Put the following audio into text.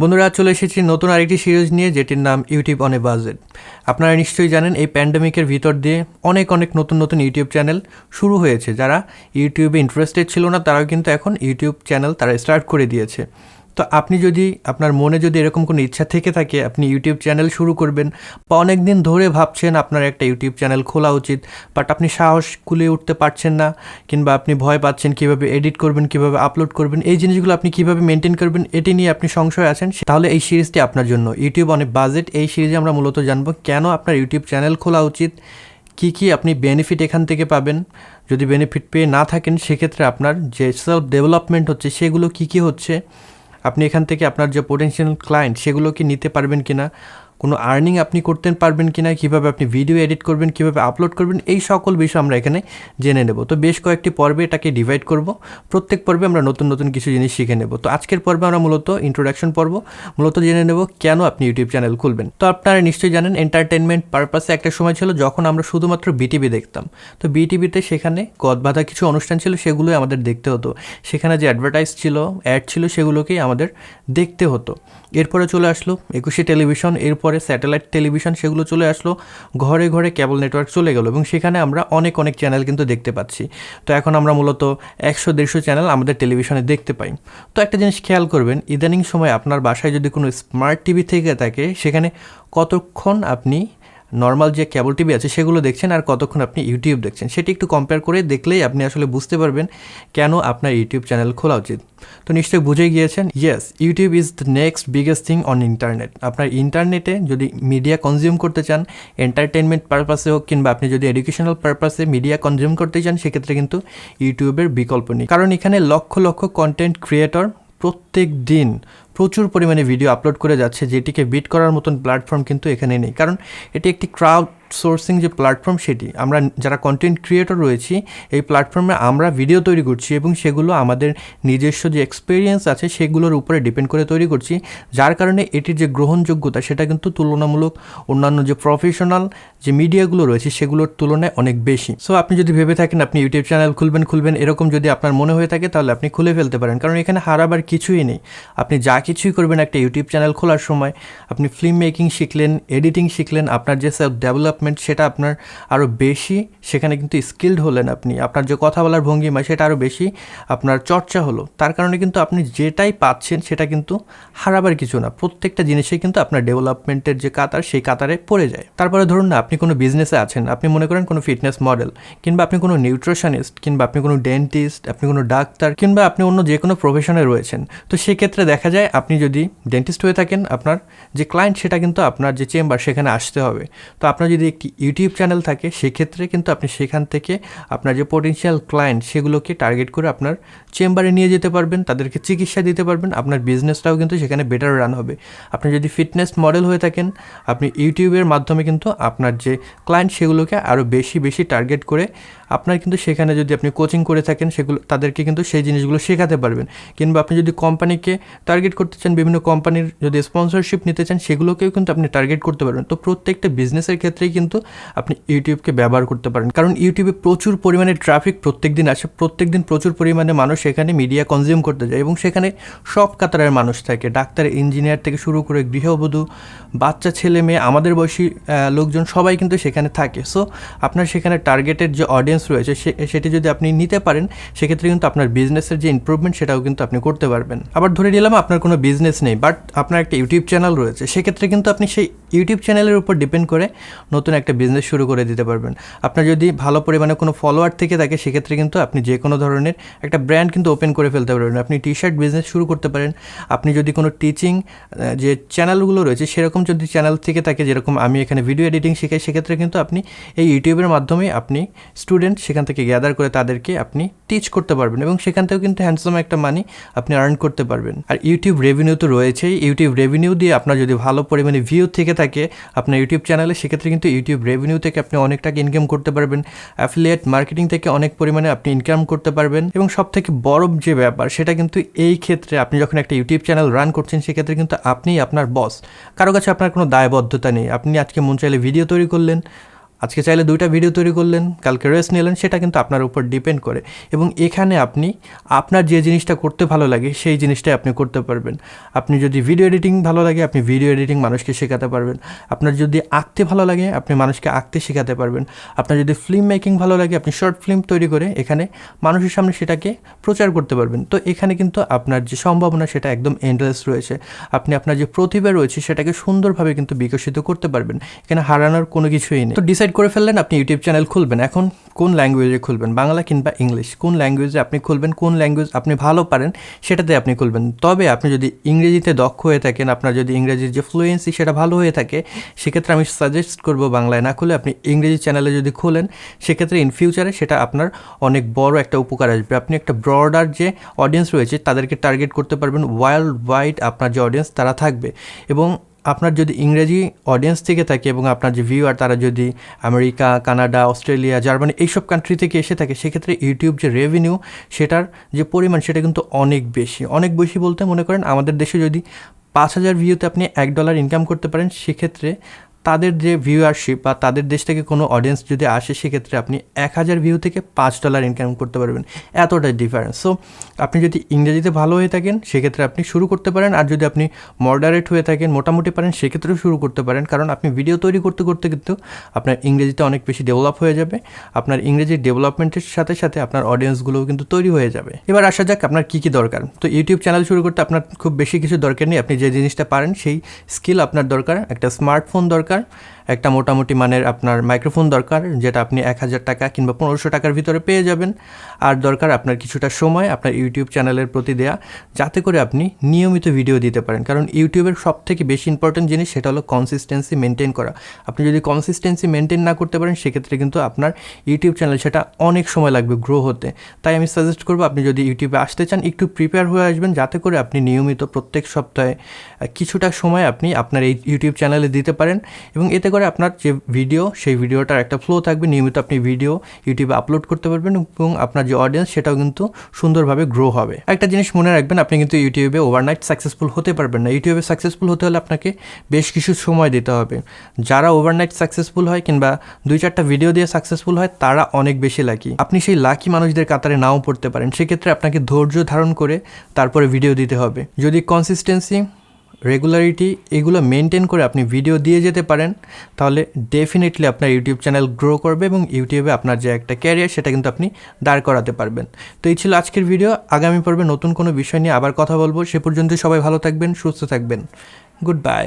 বন্ধুরা চলে এসেছি নতুন আরেকটি সিরিজ নিয়ে যেটির নাম ইউটিউব অন এ বাজেট। আপনারা নিশ্চয়ই জানেন এই প্যান্ডেমিকের ভিতর দিয়ে অনেক নতুন নতুন ইউটিউব চ্যানেল শুরু হয়েছে। যারা ইউটিউবে ইন্টারেস্টেড ছিল না তারাও কিন্তু এখন ইউটিউব চ্যানেল তারা স্টার্ট করে দিয়েছে। তো আপনি যদি আপনার মনে যদি এরকম কোনো ইচ্ছা থেকে থাকে আপনি ইউটিউব চ্যানেল শুরু করবেন বা অনেক দিন ধরে ভাবছেন আপনার একটা ইউটিউব চ্যানেল খোলা উচিত, বাট আপনি সাহস কুলিয়ে উঠতে পারছেন না, কিংবা আপনি ভয় পাচ্ছেন কীভাবে এডিট করবেন, কীভাবে আপলোড করবেন, এই জিনিসগুলো আপনি কীভাবে মেনটেন করবেন এটি নিয়ে আপনি সংশয় আছেন, তাহলে এই সিরিজটি আপনার জন্য। ইউটিউব অন এ বাজেট এই সিরিজে আমরা মূলত জানবো কেন আপনার ইউটিউব চ্যানেল খোলা উচিত, কী আপনি বেনিফিট এখান থেকে পাবেন, যদি বেনিফিট পেয়ে না থাকেন সেক্ষেত্রে আপনার যে সেলফ ডেভেলপমেন্ট হচ্ছে সেগুলো কী হচ্ছে, আপনি এখান থেকে আপনার যে পোটেনশিয়াল ক্লায়েন্ট সেগুলো কি নিতে পারবেন কিনা, কোনো আর্নিং আপনি করতে পারবেন কিনা, কীভাবে আপনি ভিডিও এডিট করবেন, কীভাবে আপলোড করবেন, এই সকল বিষয় আমরা এখানে জেনে নেব। তো বেশ কয়েকটি পর্বে এটাকে ডিভাইড করব, প্রত্যেক পর্বে আমরা নতুন কিছু জিনিস শিখে নেব। তো আজকের পর্বে আমরা মূলত ইন্ট্রোডাকশন পর্ব মূলত জেনে নেব কেন আপনি ইউটিউব চ্যানেল খুলবেন। তো আপনারা নিশ্চয়ই জানেন এন্টারটেনমেন্ট পারপাসে একটা সময় ছিল যখন আমরা শুধুমাত্র বিটিভি দেখতাম। তো বিটিভিতে সেখানে গদবাঁধা কিছু অনুষ্ঠান ছিল, সেগুলোই আমাদের দেখতে হতো। সেখানে যে অ্যাডভার্টাইজ ছিল, অ্যাড ছিল, সেগুলোকেই আমাদের দেখতে হতো। এরপরে চলে আসলো 21 টেলিভিশন, এরপরে স্যাটেলাইট টেলিভিশন, সেগুলো চলে আসলো, ঘরে ঘরে কেবল নেটওয়ার্ক চলে গেল এবং সেখানে আমরা অনেক চ্যানেল কিন্তু দেখতে পাচ্ছি। তো এখন আমরা মূলত 100-150 চ্যানেল আমাদের টেলিভিশনে দেখতে পাই। তো একটা জিনিস খেয়াল করবেন, ইদানিং সময় আপনার বাসায় যদি কোনো স্মার্ট টিভি থেকে থাকে সেখানে কতক্ষণ আপনি নর্মাল যে কেবল টিভি আছে সেগুলো দেখছেন আর কতক্ষণ আপনি ইউটিউব দেখছেন, সেটি একটু কম্পেয়ার করে দেখলেই আপনি আসলে বুঝতে পারবেন কেন আপনার ইউটিউব চ্যানেল খোলা উচিত। তো নিশ্চয়ই বুঝে গিয়েছেন, yes, YouTube is the next biggest thing on internet. আপনার ইন্টারনেটে যদি মিডিয়া কনজিউম করতে চান, এন্টারটেনমেন্ট পারপাসে হোক কিংবা আপনি যদি এডুকেশনাল পারপাসে মিডিয়া কনজিউম করতে চান, সেক্ষেত্রে কিন্তু ইউটিউবের বিকল্প নেই। কারণ এখানে লক্ষ কন্টেন্ট ক্রিয়েটর প্রত্যেক দিন প্রচুর পরিমাণে ভিডিও আপলোড করে যাচ্ছে, যেটিকে বিট করার মতন প্ল্যাটফর্ম কিন্তু এখানে নেই। কারণ এটি একটি ক্রাউড সোর্সিং যে প্ল্যাটফর্ম, সেটি আমরা যারা কন্টেন্ট ক্রিয়েটর রয়েছি এই প্ল্যাটফর্মে আমরা ভিডিও তৈরি করছি এবং সেগুলো আমাদের নিজস্ব যে এক্সপিরিয়েন্স আছে সেগুলোর উপরে ডিপেন্ড করে তৈরি করছি, যার কারণে এটির যে গ্রহণযোগ্যতা সেটা কিন্তু তুলনামূলক অন্যান্য যে প্রফেশনাল যে মিডিয়াগুলো রয়েছে সেগুলোর তুলনায় অনেক বেশি। সো আপনি যদি ভেবে থাকেন আপনি ইউটিউব চ্যানেল খুলবেন এরকম যদি আপনার মনে হয়ে থাকে, তাহলে আপনি খুলে ফেলতে পারেন, কারণ এখানে হারাবার কিছুই নেই। আপনি যা কিছুই করবেন একটা ইউটিউব চ্যানেল খোলার সময়, আপনি ফিল্ম মেকিং শিখলেন, এডিটিং শিখলেন, আপনার যে সেলফ ডেভেলপমেন্ট সেটা আপনার আরও বেশি, সেখানে কিন্তু স্কিলড হলেন আপনি, আপনার যে কথা বলার ভঙ্গিমা সেটা আরও বেশি আপনার চর্চা হলো, তার কারণে কিন্তু আপনি যেটাই পাচ্ছেন সেটা কিন্তু হারাবার কিছু না। প্রত্যেকটা জিনিসেই কিন্তু আপনার ডেভেলপমেন্টের যে কাতার সেই কাতারে পড়ে যায়। তারপরে ধরুন না আপনি কোনো বিজনেসে আছেন, আপনি মনে করেন কোনো ফিটনেস মডেল, কিংবা আপনি কোনো নিউট্রিশনিস্ট, কিংবা আপনি কোনো ডেন্টিস্ট, আপনি কোনো ডাক্তার, কিংবা আপনি অন্য যে কোনো প্রফেশনে রয়েছেন। তো সেক্ষেত্রে দেখা যায় আপনি যদি ডেন্টিস্ট হয়ে থাকেন, আপনার যে ক্লায়েন্ট সেটা কিন্তু আপনার যে চেম্বার সেখানে আসতে হবে। তো আপনার যদি একটি ইউটিউব চ্যানেল থাকে সেক্ষেত্রে কিন্তু আপনি সেখান থেকে আপনার যে পোটেনশিয়াল ক্লায়েন্ট সেগুলোকে টার্গেট করে আপনার চেম্বারে নিয়ে যেতে পারবেন, তাদেরকে চিকিৎসা দিতে পারবেন, আপনার বিজনেসটাও কিন্তু সেখানে বেটার রান হবে। আপনি যদি ফিটনেস মডেল হয়ে থাকেন, আপনি ইউটিউবের মাধ্যমে কিন্তু আপনার যে ক্লায়েন্ট সেগুলোকে আরও বেশি টার্গেট করে আপনার কিন্তু সেখানে যদি আপনি কোচিং করে থাকেন সেগুলো তাদেরকে কিন্তু সেই জিনিসগুলো শেখাতে পারবেন। কিংবা আপনি যদি কোম্পানিকে টার্গেট করতে চান, বিভিন্ন কোম্পানির যদি স্পন্সরশিপ নিতে চান সেগুলোকেও কিন্তু আপনি টার্গেট করতে পারবেন। তো প্রত্যেকটা বিজনেসের ক্ষেত্রেই কিন্তু আপনি ইউটিউবকে ব্যবহার করতে পারেন, কারণ ইউটিউবে প্রচুর পরিমাণে ট্রাফিক প্রত্যেক দিন আসে, প্রত্যেক দিন প্রচুর পরিমাণে মানুষ সেখানে মিডিয়া কনজিউম করতে যায় এবং সেখানে সব কাতারের মানুষ থাকে, ডাক্তার, ইঞ্জিনিয়ার থেকে শুরু করে গৃহবধূ, বাচ্চা, ছেলে মেয়ে, আমাদের বয়সী লোকজন সবাই কিন্তু সেখানে থাকে। সো আপনার সেখানে টার্গেটেড যে অডিয়েন্স রয়েছে সেটি যদি আপনি নিতে পারেন সেক্ষেত্রে কিন্তু আপনার বিজনেসের যে ইমপ্রুভমেন্ট সেটাও কিন্তু আপনি করতে পারবেন। আবার ধরে নিলাম আপনার কোনো বিজনেস নেই বাট আপনার একটা ইউটিউব চ্যানেল রয়েছে, সেক্ষেত্রে কিন্তু আপনি সেই ইউটিউব চ্যানেলের উপর ডিপেন্ড করে নতুন একটা বিজনেস শুরু করে দিতে পারবেন। আপনার যদি ভালো পরিমাণে কোনো ফলোয়ার থেকে থাকে সেক্ষেত্রে কিন্তু আপনি যে কোনো ধরনের একটা ব্র্যান্ড কিন্তু ওপেন করে ফেলতে পারবেন। আপনি টি শার্ট বিজনেস শুরু করতে পারেন। আপনি যদি কোনো টিচিং যে চ্যানেলগুলো রয়েছে সেরকম যদি চ্যানেল থেকে থাকে, যেরকম আমি এখানে ভিডিও এডিটিং শেখাই, সেক্ষেত্রে কিন্তু আপনি এই ইউটিউবের মাধ্যমে আপনি স্টুডেন্ট সেখান থেকে গ্যাদার করে তাদেরকে আপনি টিচ করতে পারবেন এবং সেখান থেকেও কিন্তু হ্যান্ডসাম একটা মানি আপনি আর্ন করতে পারবেন। আর ইউটিউব রেভিনিউ তো রয়েছেই, ইউটিউব রেভিনিউ দিয়ে আপনার যদি ভালো পরিমাণে ভিউ থেকে থাকে আপনার ইউটিউব চ্যানেলে, সেক্ষেত্রে কিন্তু ইউটিউব রেভিনিউ থেকে আপনি অনেক টাকা ইনকাম করতে পারবেন। অ্যাফিলিয়েট মার্কেটিং থেকে অনেক পরিমাণে আপনি ইনকাম করতে পারবেন এবং সবথেকে বড় যে ব্যাপার সেটা কিন্তু এই ক্ষেত্রে আপনি যখন একটা ইউটিউব চ্যানেল রান করছেন সেক্ষেত্রে কিন্তু আপনিই আপনার বস, কারো কাছে আপনার কোনো দায়বদ্ধতা নেই। আপনি আজকে মন চাইলে ভিডিও তৈরি করলেন, আজকে চাইলে 2টা ভিডিও তৈরি করলেন, কালকে রেস্ট নিলেন, সেটা কিন্তু আপনার উপর ডিপেন্ড করে। এবং এখানে আপনি আপনার যে জিনিসটা করতে ভালো লাগে সেই জিনিসটাই আপনি করতে পারবেন। আপনি যদি ভিডিও এডিটিং ভালো লাগে, আপনি ভিডিও এডিটিং মানুষকে শেখাতে পারবেন। আপনার যদি আঁকতে ভালো লাগে, আপনি মানুষকে আঁকতে শেখাতে পারবেন। আপনার যদি ফিল্ম মেকিং ভালো লাগে, আপনি শর্ট ফিল্ম তৈরি করে এখানে মানুষের সামনে সেটাকে প্রচার করতে পারবেন। তো এখানে কিন্তু আপনার যে সম্ভাবনা সেটা একদম এন্ডলেস রয়েছে। আপনি আপনার যে প্রতিভা রয়েছে সেটাকে সুন্দরভাবে কিন্তু বিকশিত করতে পারবেন। এখানে হারানোর কোনো কিছুই নেই। তো ডিসাইড করে ফেললেন আপনি ইউটিউব চ্যানেল খুলবেন। এখন কোন ল্যাঙ্গুয়েজে খুলবেন, বাংলা কিংবা ইংলিশ, কোন ল্যাঙ্গুয়েজে আপনি খুলবেন, কোন ল্যাঙ্গুয়েজ আপনি ভালো পারেন সেটাতে আপনি খুলবেন। তবে আপনি যদি ইংরেজিতে দক্ষ হয়ে থাকেন, আপনার যদি ইংরেজির যে ফ্লুয়েন্সি সেটা ভালো হয়ে থাকে, সেক্ষেত্রে আমি সাজেস্ট করব বাংলায় না খুলে আপনি ইংরেজি চ্যানেলে যদি খোলেন, সেক্ষেত্রে ইন ফিউচারে সেটা আপনার অনেক বড় একটা উপকার আসবে। আপনি একটা ব্রডার যে অডিয়েন্স রয়েছে তাদেরকে টার্গেট করতে পারবেন। ওয়ার্ল্ড ওয়াইড আপনার যে অডিয়েন্স তারা থাকবে। এবং আপনার যদি ইংরেজি অডিয়েন্স থেকে থাকে এবং আপনার যে ভিউয়ার তারা যদি আমেরিকা, কানাডা, অস্ট্রেলিয়া, জার্মানি এইসব কান্ট্রি থেকে এসে থাকে, সেক্ষেত্রে ইউটিউব যে রেভিনিউ সেটার যে পরিমাণ সেটা কিন্তু অনেক বেশি। অনেক বেশি বলতে মনে করেন আমাদের দেশে যদি 5,000 ভিউতে আপনি $1 ইনকাম করতে পারেন, সেক্ষেত্রে তাদের যে ভিউয়ারশিপ বা তাদের দেশ থেকে কোনো অডিয়েন্স যদি আসে, সেক্ষেত্রে আপনি 1,000 ভিউ থেকে $5 ইনকাম করতে পারবেন। এতটাই ডিফারেন্স। সো আপনি যদি ইংরেজিতে ভালো হয়ে থাকেন সেক্ষেত্রে আপনি শুরু করতে পারেন। আর যদি আপনি মডারেট হয়ে থাকেন, মোটামুটি পারেন, সেক্ষেত্রেও শুরু করতে পারেন। কারণ আপনি ভিডিও তৈরি করতে করতে কিন্তু আপনার ইংরেজিতে অনেক বেশি ডেভেলপ হয়ে যাবে। আপনার ইংরেজির ডেভেলপমেন্টের সাথে সাথে আপনার অডিয়েন্সগুলোও কিন্তু তৈরি হয়ে যাবে। এবার আসা যাক আপনার কী কী দরকার। তো ইউটিউব চ্যানেল শুরু করতে আপনার খুব বেশি কিছু দরকার নেই। আপনি যে জিনিসটা পারেন সেই স্কিল আপনার দরকার। একটা স্মার্টফোন দরকার, একটা মোটামুটি মানের আপনার মাইক্রোফোন দরকার, যেটা আপনি 1,000 টাকা কিংবা 1,500 টাকার ভিতরে পেয়ে যাবেন। আর দরকার আপনার কিছুটা সময় আপনার ইউটিউব চ্যানেলের প্রতি দেয়া, যাতে করে আপনি নিয়মিত ভিডিও দিতে পারেন। কারণ ইউটিউবের সবথেকে বেশি ইম্পর্টেন্ট জিনিস সেটা হলো কনসিস্টেন্সি মেনটেন করা। আপনি যদি কনসিস্টেন্সি মেনটেন না করতে পারেন, সেক্ষেত্রে কিন্তু আপনার ইউটিউব চ্যানেল সেটা অনেক সময় লাগবে গ্রো হতে। তাই আমি সাজেস্ট করবো আপনি যদি ইউটিউবে আসতে চান, একটু প্রিপেয়ার হয়ে আসবেন, যাতে করে আপনি নিয়মিত প্রত্যেক সপ্তাহে কিছুটা সময় আপনি আপনার এই ইউটিউব চ্যানেলে দিতে পারেন। এবং এতে করে আপনার যে ভিডিও সেই ভিডিওটার একটা ফ্লো থাকবে, নিয়মিত আপনি ভিডিও ইউটিউবে আপলোড করতে পারবেন এবং আপনার যে অডিয়েন্স সেটাও কিন্তু সুন্দরভাবে গ্রো হবে। একটা জিনিস মনে রাখবেন, আপনি কিন্তু ইউটিউবে ওভারনাইট সাকসেসফুল হতে পারবেন না। ইউটিউবে সাকসেসফুল হতে হলে আপনাকে বেশ কিছু সময় দিতে হবে। যারা ওভারনাইট সাকসেসফুল হয় কিংবা 2-4টা ভিডিও দিয়ে সাকসেসফুল হয়, তারা অনেক বেশি লাকি। আপনি সেই লাকি মানুষদের কাতারে নাও পড়তে পারেন। সেক্ষেত্রে আপনাকে ধৈর্য ধারণ করে তারপরে ভিডিও দিতে হবে। যদি কনসিস্টেন্সি, রেগুলারিটি এগুলো মেনটেন করে আপনি ভিডিও দিয়ে যেতে পারেন, তাহলে ডেফিনেটলি আপনার ইউটিউব চ্যানেল গ্রো করবে এবং ইউটিউবে আপনার যে একটা ক্যারিয়ার সেটা কিন্তু আপনি দাঁড় করাতে পারবেন। তো এই ছিল আজকের ভিডিও। আগামী পর্বে নতুন কোনো বিষয় নিয়ে আবার কথা বলবো। সে পর্যন্ত সবাই ভালো থাকবেন, সুস্থ থাকবেন। Good bye.